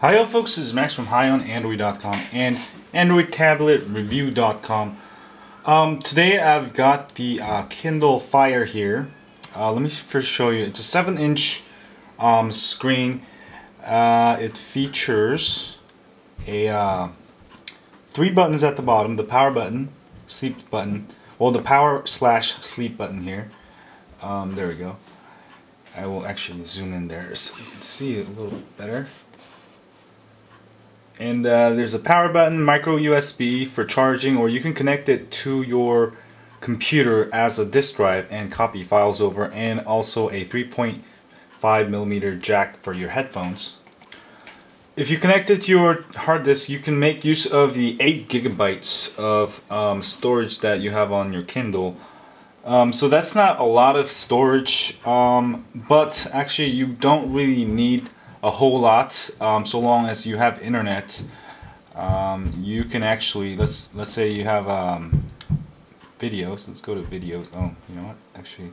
Hi folks, this is Max from HiOnAndroid.com and AndroidTabletReview.com. Today I've got the Kindle Fire here. Let me first show you. It's a 7-inch screen. It features a 3 buttons at the bottom: the power button, sleep button. Well, the power/sleep button here. There we go. I will actually zoom in there so you can see it a little bit better. And there's a power button, micro USB for charging, or you can connect it to your computer as a disk drive and copy files over, and also a 3.5mm jack for your headphones. If you connect it to your hard disk, you can make use of the 8 GB of storage that you have on your Kindle. So that's not a lot of storage, but actually you don't really need a whole lot, so long as you have internet. You can actually, let's say you have videos. Let's go to videos. Oh, you know what? Actually,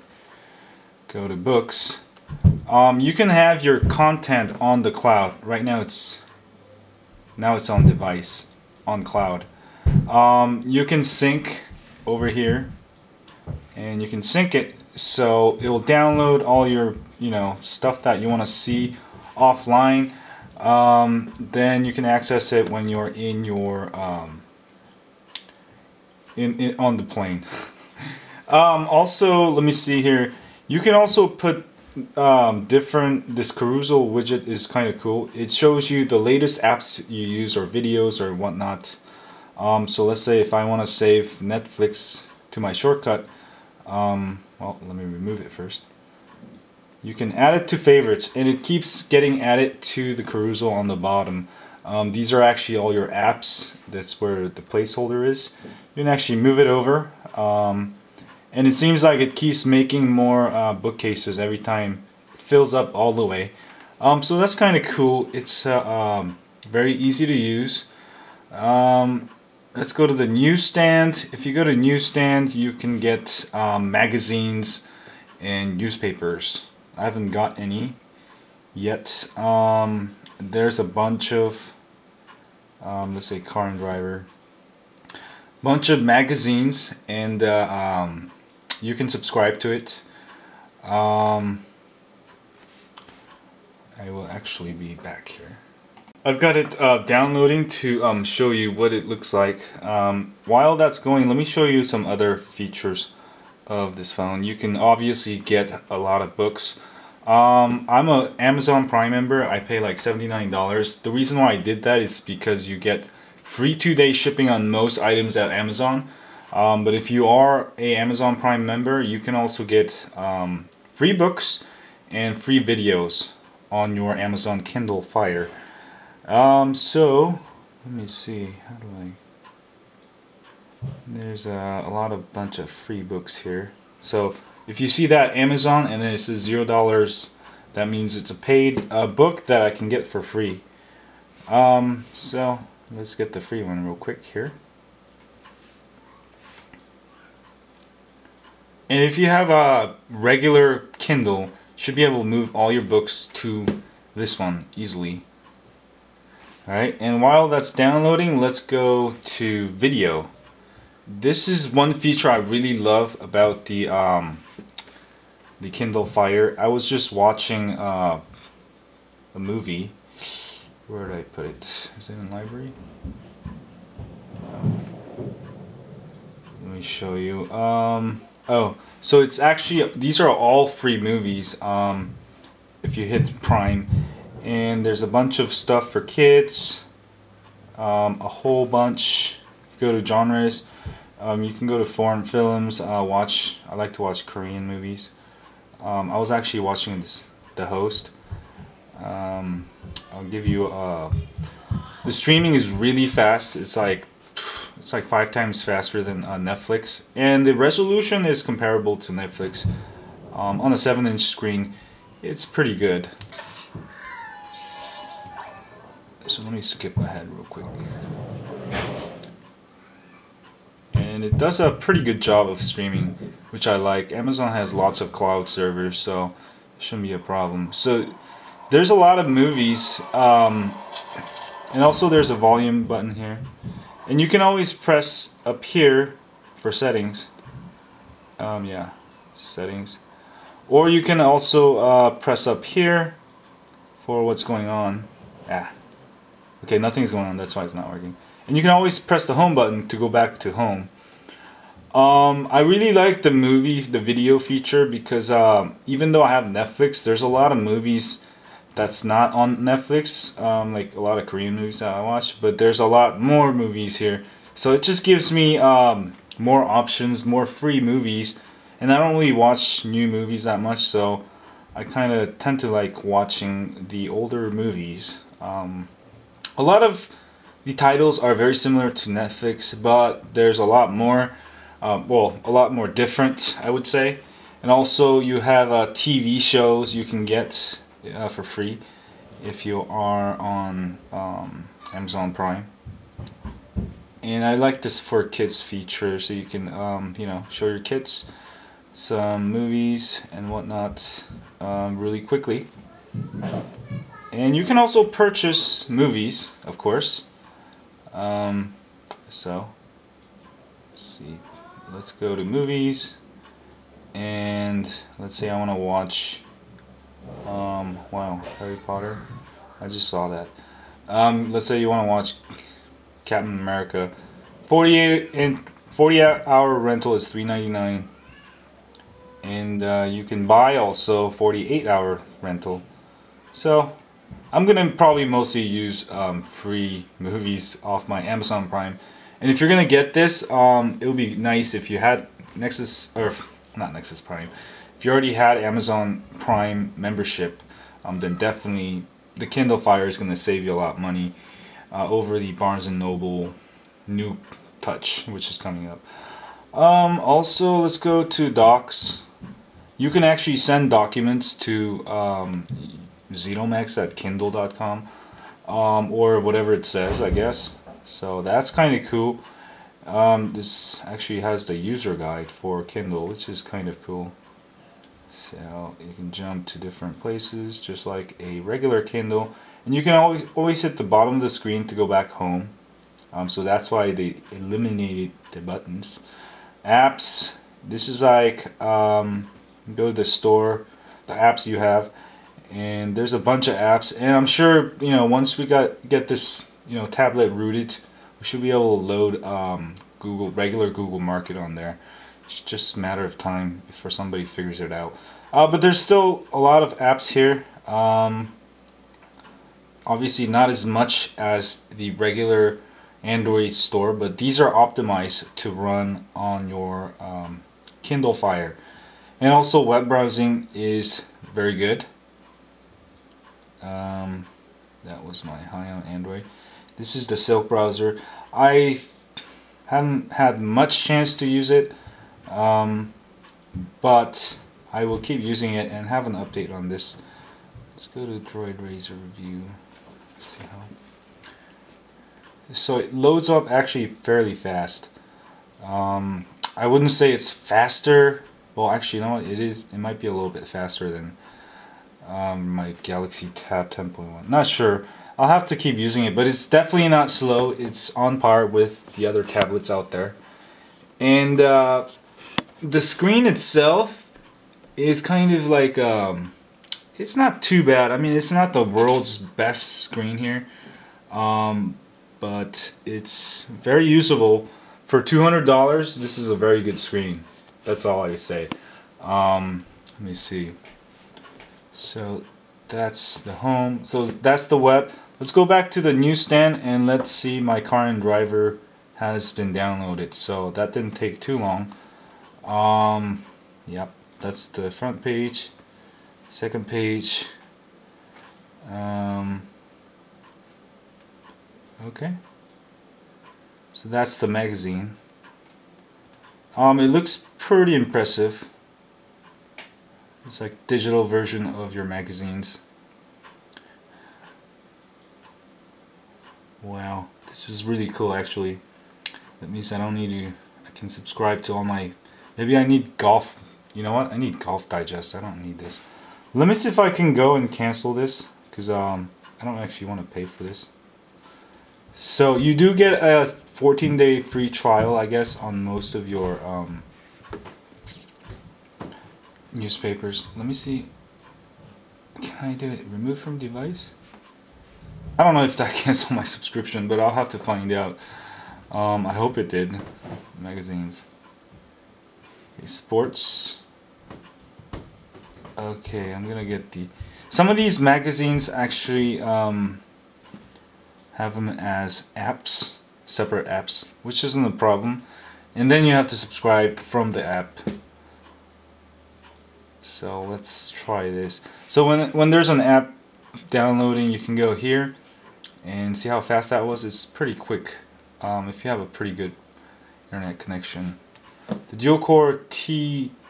go to books. You can have your content on the cloud. Right now it's on device, on cloud. You can sync over here, and you can sync it so it will download all your stuff that you want to see offline. Then you can access it when you're in your on the plane. Also, let me see here. You can also put this Carousel widget is kind of cool. It shows you the latest apps you use or videos or whatnot. So let's say if I want to save Netflix to my shortcut, well, let me remove it first. You can add it to favorites, and it keeps getting added to the Carousel on the bottom. These are actually all your apps. That's where the placeholder is. You can actually move it over, and it seems like it keeps making more bookcases every time it fills up all the way. So that's kind of cool. It's very easy to use. Let's go to the newsstand. If you go to newsstand, you can get magazines and newspapers. I haven't got any yet. There's a bunch of let's say Car and Driver, bunch of magazines, and you can subscribe to it. I will actually be back here. I've got it downloading to show you what it looks like. While that's going, let me show you some other features of this phone. You can obviously get a lot of books. I'm a Amazon Prime member. I pay like $79. The reason why I did that is because you get free 2-day shipping on most items at Amazon. But if you are a Amazon Prime member, you can also get free books and free videos on your Amazon Kindle Fire. So let me see, how do I... There's a bunch of free books here. So if you see that Amazon and then it says $0, that means it's a paid book that I can get for free. So let's get the free one real quick here. And if you have a regular Kindle, you should be able to move all your books to this one easily. Alright, and while that's downloading, let's go to video. This is one feature I really love about the Kindle Fire. I was just watching a movie. Where did I put it? Is it in library? Let me show you. Oh, so it's actually, these are all free movies if you hit Prime. And there's a bunch of stuff for kids, a whole bunch. Go to genres. You can go to foreign films. I like to watch Korean movies. I was actually watching The Host. I'll give you the streaming is really fast. It's like 5 times faster than Netflix, and the resolution is comparable to Netflix. On a 7-inch screen, it's pretty good. So let me skip ahead real quick. And it does a pretty good job of streaming, which I like. Amazon has lots of cloud servers, so it shouldn't be a problem. So there's a lot of movies And also there's a volume button here. And you can always press up here for settings. Yeah, settings. Or you can also press up here for what's going on. Okay, nothing's going on, that's why it's not working. And you can always press the home button to go back to home. I really like the video feature because even though I have Netflix, there's a lot of movies that's not on Netflix, like a lot of Korean movies that I watch, but there's a lot more movies here. So it just gives me more options, more free movies, and I don't really watch new movies that much, so I kind of tend to like watching the older movies. A lot of the titles are very similar to Netflix, but there's a lot more, well, a lot more different, I would say. And also you have TV shows you can get for free if you are on Amazon Prime. And I like this for kids feature, so you can you know, show your kids some movies and whatnot really quickly. And you can also purchase movies, of course. So let's see, let's go to movies, and let's say I want to watch wow, Harry Potter. I just saw that. Let's say you want to watch Captain America. 40-hour rental is $3.99, and you can buy also 48-hour rental. So I'm gonna probably mostly use free movies off my Amazon Prime. And if you're gonna get this, it would be nice if you had Nexus, or not Nexus Prime. If you already had Amazon Prime membership, then definitely the Kindle Fire is gonna save you a lot of money over the Barnes and Noble New Touch, which is coming up. Also, let's go to Docs. You can actually send documents to ZenoMax at kindle.com, or whatever it says, I guess. So that's kind of cool. This actually has the user guide for Kindle, which is kind of cool. So you can jump to different places just like a regular Kindle, and you can always hit the bottom of the screen to go back home. So that's why they eliminated the buttons. Apps. This is like go to the store, the apps you have. And there's a bunch of apps, and I'm sure, you know, once we get this, you know, tablet rooted, we should be able to load regular Google Market on there. It's just a matter of time before somebody figures it out. But there's still a lot of apps here. Obviously not as much as the regular Android store, but these are optimized to run on your Kindle Fire. And also web browsing is very good. That was my high on Android. This is the Silk browser. I haven't had much chance to use it, but I will keep using it and have an update on this. Let's go to Droid Razor review. See how. So it loads up actually fairly fast. I wouldn't say it's faster. Well, actually, you know what? It is. It might be a little bit faster than my Galaxy Tab 10.1. Not sure. I'll have to keep using it, but it's definitely not slow. It's on par with the other tablets out there. And the screen itself is kind of like it's not too bad. I mean, it's not the world's best screen here, but it's very usable. For $200, this is a very good screen. That's all I say. Let me see. So that's the home. So that's the web. Let's go back to the newsstand and let's see my car and driver has been downloaded. So that didn't take too long. Yep, that's the front page. Second page. Okay. So that's the magazine. It looks pretty impressive. It's like digital version of your magazines. Wow, this is really cool actually. That means I don't need to, I can subscribe to all my, maybe I need Golf, you know what, I need Golf Digest, I don't need this. Let me see if I can go and cancel this, because I don't actually want to pay for this. So you do get a 14-day free trial, I guess, on most of your newspapers. Let me see. Can I do it? Remove from device? I don't know if that canceled my subscription, but I'll have to find out. I hope it did. Magazines. Okay, sports. Okay, I'm gonna get the... Some of these magazines actually have them as apps, separate apps, which isn't a problem. And then you have to subscribe from the app. So let's try this. So when there's an app downloading, you can go here and see how fast that was. It's pretty quick if you have a pretty good internet connection. The dual-core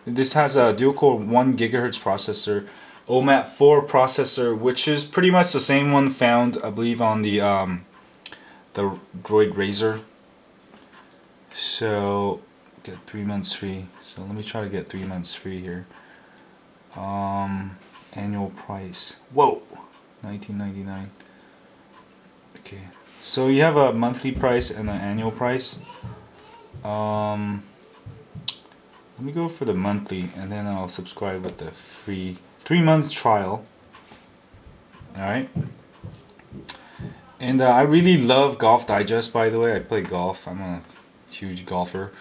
this has a dual-core 1 GHz processor, OMAP 4 processor, which is pretty much the same one found, I believe, on the Droid Razr. So get 3 months free. So let me try to get 3 months free here. Annual price. Whoa, $19.99. Okay, so you have a monthly price and an annual price. Let me go for the monthly, and then I'll subscribe with the free 3-month trial. Alright. And I really love Golf Digest, by the way. I play golf. I'm a huge golfer.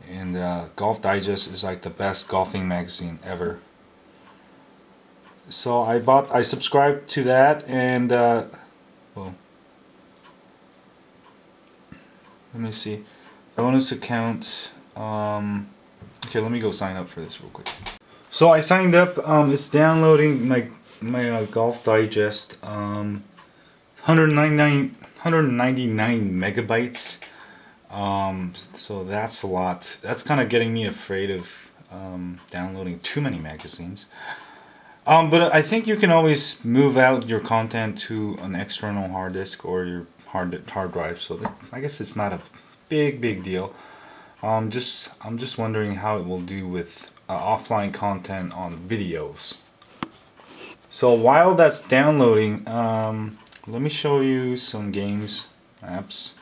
And Golf Digest is like the best golfing magazine ever. So I subscribed to that, and well, let me see. Bonus account. Okay, let me go sign up for this real quick. So I signed up. It's downloading my Golf Digest. 199 megabytes. So that's a lot. That's kind of getting me afraid of downloading too many magazines. But I think you can always move out your content to an external hard disk or your hard drive. So I guess it's not a big deal. I'm just wondering how it will do with offline content on videos. So while that's downloading, let me show you some games, apps.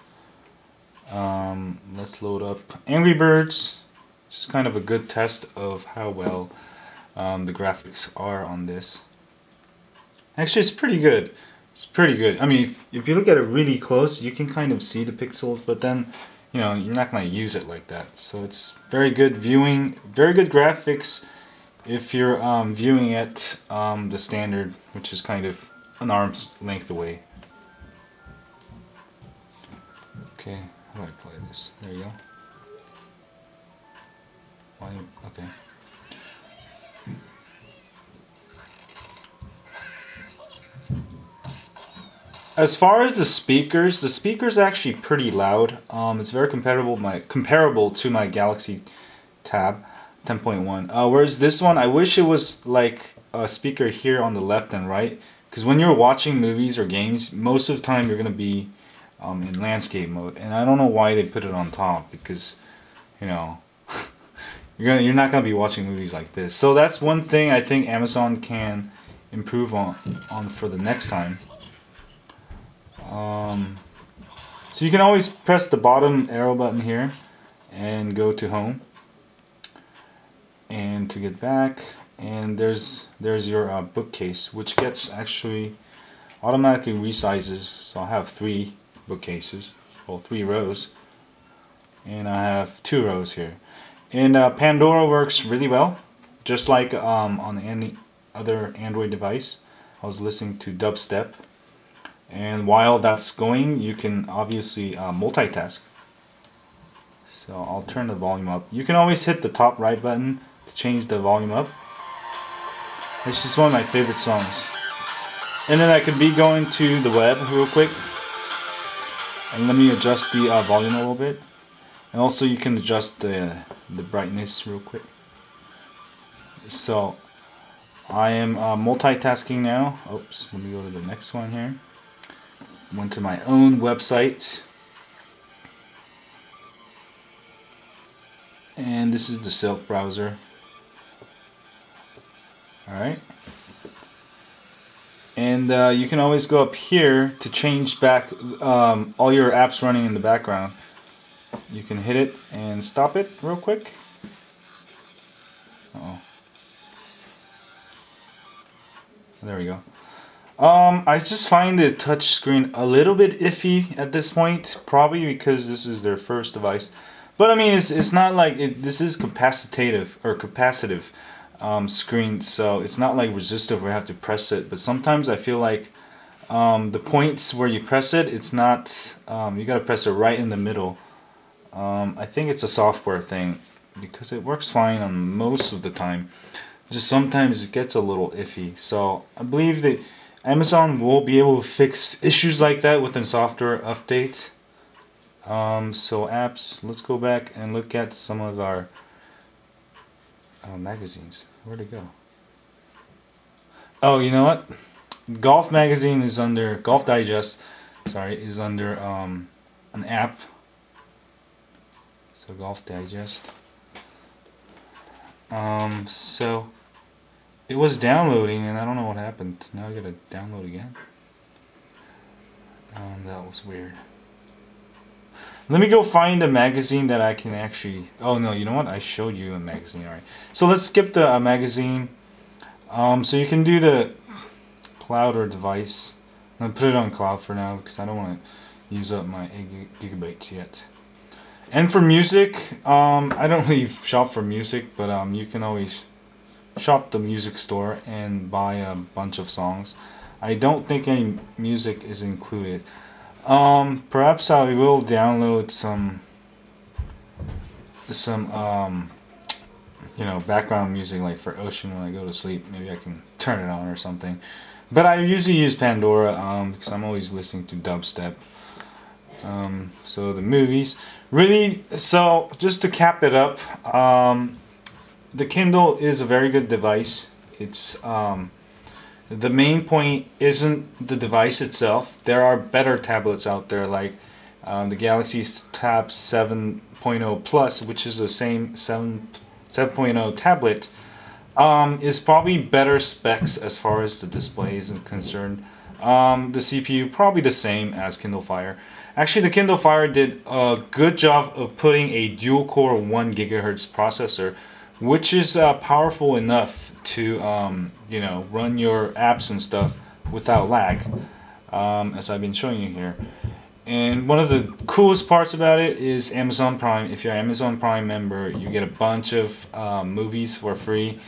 Let's load up Angry Birds. Just kind of a good test of how well the graphics are on this. Actually, it's pretty good. It's pretty good. I mean, if you look at it really close, you can kind of see the pixels, but then, you know, you're not going to use it like that. So it's very good viewing, very good graphics if you're viewing it the standard, which is kind of an arm's length away. Okay, how do I play this? There you go. Okay. As far as the speaker's actually pretty loud. It's very comparable to my Galaxy Tab 10.1. Whereas this one, I wish it was like a speaker here on the left and right. Because when you're watching movies or games, most of the time you're going to be in landscape mode. And I don't know why they put it on top. Because, you know, you're not going to be watching movies like this. So that's one thing I think Amazon can improve on for the next time. So you can always press the bottom arrow button here and go to home and to get back, and there's your bookcase, which gets actually automatically resizes. So I have 3 bookcases, well, 3 rows, and I have 2 rows here. And Pandora works really well, just like on any other Android device. I was listening to dubstep. And while that's going, you can obviously multitask. So I'll turn the volume up. You can always hit the top right button to change the volume up. It's just one of my favorite songs. And then I could be going to the web real quick. And let me adjust the volume a little bit. And also you can adjust the brightness real quick. So I am multitasking now. Oops, let me go to the next one here. Went to my own website, and this is the Silk browser. Alright, and And you can always go up here to change back all your apps running in the background. You can hit it and stop it real quick. Uh-oh. There we go. I just find the touch screen a little bit iffy at this point, probably because this is their first device. But I mean, it's not like this is capacitive screen, so it's not like resistive where you have to press it. But sometimes I feel like the points where you press it, it's not. You gotta press it right in the middle. I think it's a software thing because it works fine on most of the time. Just sometimes it gets a little iffy. So I believe that Amazon will be able to fix issues like that within software update. So apps, let's go back and look at some of our magazines. Where'd it go? Oh, you know what? Golf magazine is under Golf Digest. Sorry, is under an app. So Golf Digest. So it was downloading and I don't know what happened. Now I gotta download again. That was weird. Let me go find a magazine that I can actually... Oh no, you know what? I showed you a magazine, alright. So let's skip the magazine. So you can do the cloud or device. I'm gonna put it on cloud for now because I don't want to use up my 8 gigabytes yet. And for music, I don't really shop for music, but you can always shop the music store and buy a bunch of songs. I don't think any music is included. Perhaps I will download some you know, background music like for Ocean when I go to sleep. Maybe I can turn it on or something. But I usually use Pandora because I'm always listening to dubstep. So the movies, really. So just to cap it up, the Kindle is a very good device. It's the main point isn't the device itself. There are better tablets out there like the Galaxy Tab 7.0 Plus, which is the same 7.0 tablet, is probably better specs as far as the display is concerned. The CPU probably the same as Kindle Fire. Actually, the Kindle Fire did a good job of putting a dual-core 1 GHz processor, which is powerful enough to you know, run your apps and stuff without lag, as I've been showing you here. And one of the coolest parts about it is Amazon Prime. If you're an Amazon Prime member, you get a bunch of movies for free.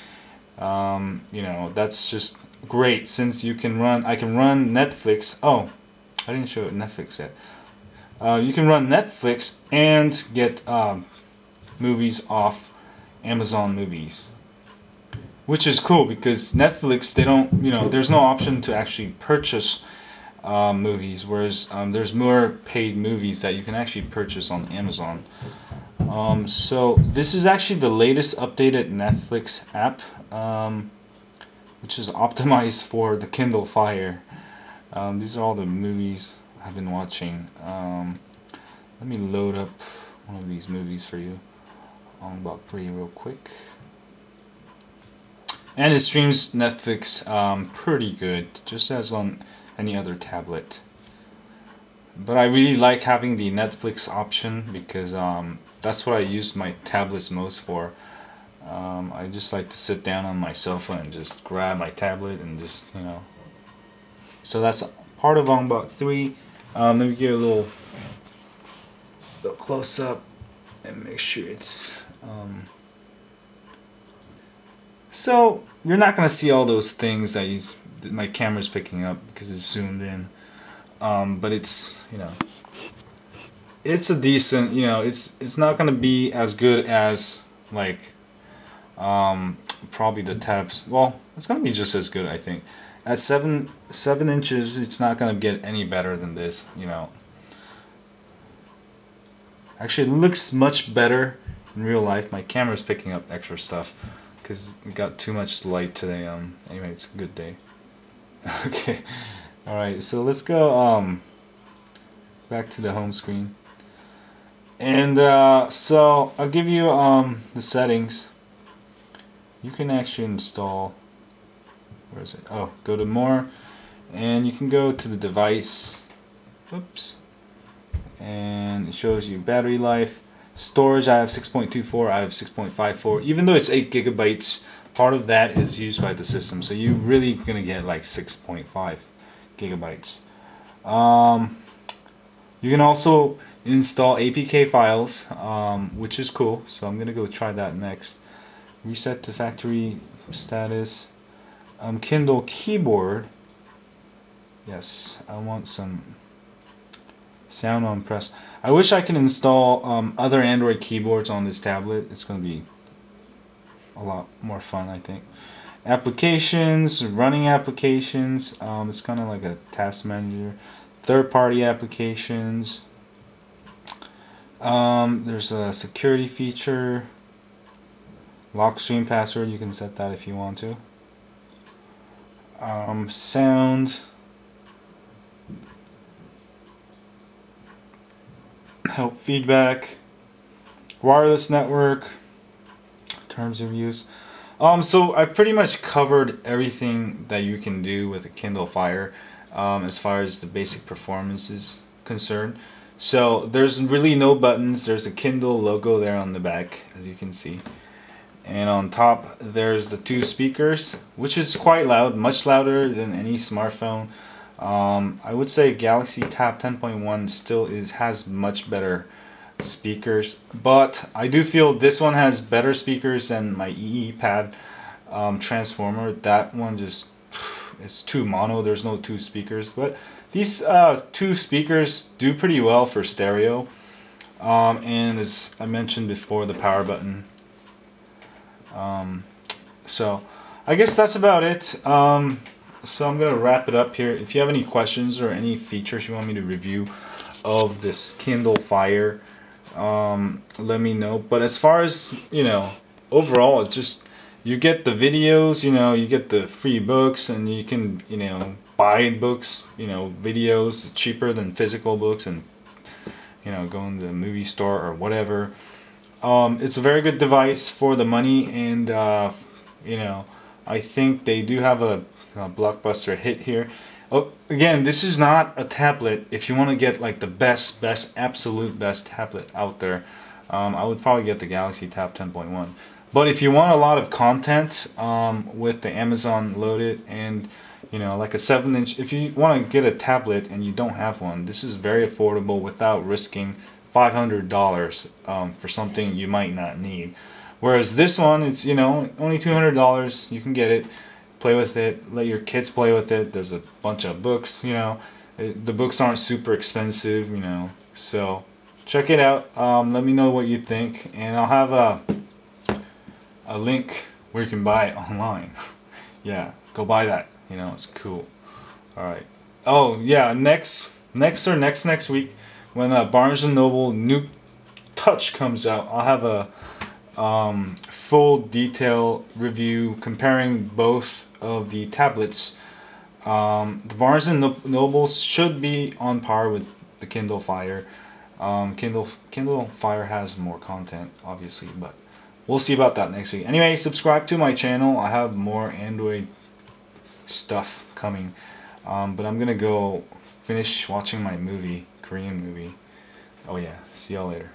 You know, that's just great since you can run. I can run Netflix. Oh, I didn't show Netflix yet. You can run Netflix and get movies off Amazon Movies, which is cool because Netflix, they don't, you know, there's no option to actually purchase movies, whereas there's more paid movies that you can actually purchase on Amazon. So this is actually the latest updated Netflix app, which is optimized for the Kindle Fire. These are all the movies I've been watching. Let me load up one of these movies for you on about 3 real quick. And it streams Netflix pretty good, just as on any other tablet. But I really like having the Netflix option because that's what I use my tablets most for. I just like to sit down on my sofa and just grab my tablet and just, you know. So that's part of Unbox 3. Let me get a little close up and make sure it's so you're not gonna see all those things that my camera's picking up because it's zoomed in, but it's, you know, it's a decent, you know, it's not gonna be as good as like probably the tabs. Well, it's gonna be just as good, I think. At 7 inches, it's not gonna get any better than this, you know. Actually, it looks much better in real life. My camera's picking up extra stuff because we got too much light today. Anyway, it's a good day. Okay, all right. So let's go back to the home screen, and so I'll give you the settings. You can actually install. Where is it? Oh, go to more, and you can go to the device. Oops. And it shows you battery life. Storage, I have 6.24, I have 6.54. Even though it's 8 gigabytes, part of that is used by the system, so you're really gonna get like 6.5 gigabytes. You can also install APK files, which is cool, so I'm gonna go try that next. Reset to factory status. Kindle keyboard. Yes, I want some sound on press. I wish I could install other Android keyboards on this tablet. It's going to be a lot more fun, I think. Applications, running applications. It's kind of like a task manager. Third-party applications. There's a security feature. Lock screen password. You can set that if you want to. Sound. Help feedback, wireless network, terms of use. So I pretty much covered everything that you can do with a Kindle Fire as far as the basic performance is concerned. So there's really no buttons. There's a Kindle logo there on the back, as you can see. And on top there's the 2 speakers, which is quite loud, much louder than any smartphone. I would say Galaxy Tab 10.1 still has much better speakers, but I do feel this one has better speakers than my EE Pad transformer. That one just is too mono. There's no 2 speakers, but these 2 speakers do pretty well for stereo. And as I mentioned before, the power button. So I guess that's about it. So I'm going to wrap it up here. If you have any questions or any features you want me to review of this Kindle Fire, let me know. But as far as, overall, it's just, you get the videos, you get the free books, and you can, buy books, videos cheaper than physical books, and, go to the movie store or whatever. It's a very good device for the money, and, I think they do have a blockbuster hit here. Oh, again, this is not a tablet. If you want to get like the best, absolute best tablet out there, I would probably get the Galaxy Tab 10.1. But if you want a lot of content with the Amazon loaded and like a 7-inch, if you want to get a tablet and you don't have one, this is very affordable without risking $500 for something you might not need. Whereas this one, it's only $200. You can get it. Play with it, let your kids play with it. There's a bunch of books, the books aren't super expensive, so check it out. Let me know what you think, and I'll have a link where you can buy it online. Yeah, go buy that, it's cool. Alright. Oh yeah, next week, when Barnes & Noble New Touch comes out, I'll have a full detail review comparing both of the tablets. The Barnes & Noble should be on par with the Kindle Fire. Kindle Fire has more content, obviously, but we'll see about that next week. Anyway, subscribe to my channel. I have more Android stuff coming. But I'm gonna go finish watching my movie, Korean movie. Oh yeah, see y'all later.